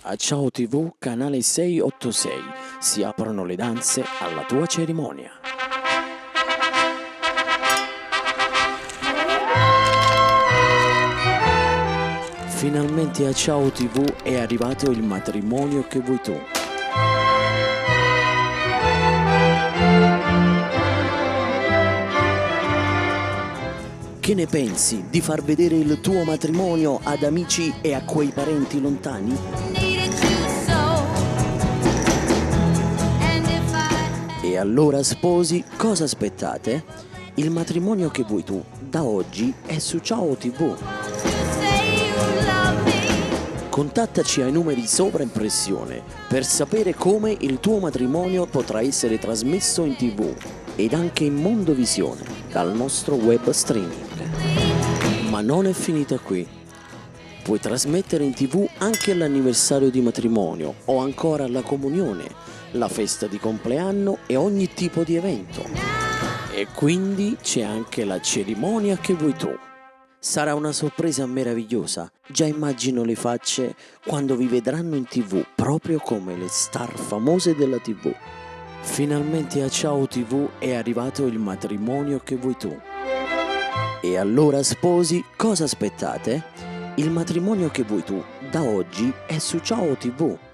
A Ciao TV, canale 686, si aprono le danze alla tua cerimonia. Finalmente a Ciao TV è arrivato il matrimonio che vuoi tu. Che ne pensi di far vedere il tuo matrimonio ad amici e a quei parenti lontani? E allora sposi, cosa aspettate? Il matrimonio che vuoi tu da oggi è su Ciao TV. Contattaci ai numeri sopra impressione per sapere come il tuo matrimonio potrà essere trasmesso in TV ed anche in Mondovisione dal nostro web streaming. Ma non è finita qui. Puoi trasmettere in TV anche l'anniversario di matrimonio o ancora la comunione, la festa di compleanno e ogni tipo di evento. E quindi c'è anche la cerimonia che vuoi tu. Sarà una sorpresa meravigliosa. Già immagino le facce quando vi vedranno in TV, proprio come le star famose della TV. Finalmente a Ciao TV è arrivato il matrimonio che vuoi tu. E allora sposi, cosa aspettate? Il matrimonio che vuoi tu da oggi è su Ciao TV.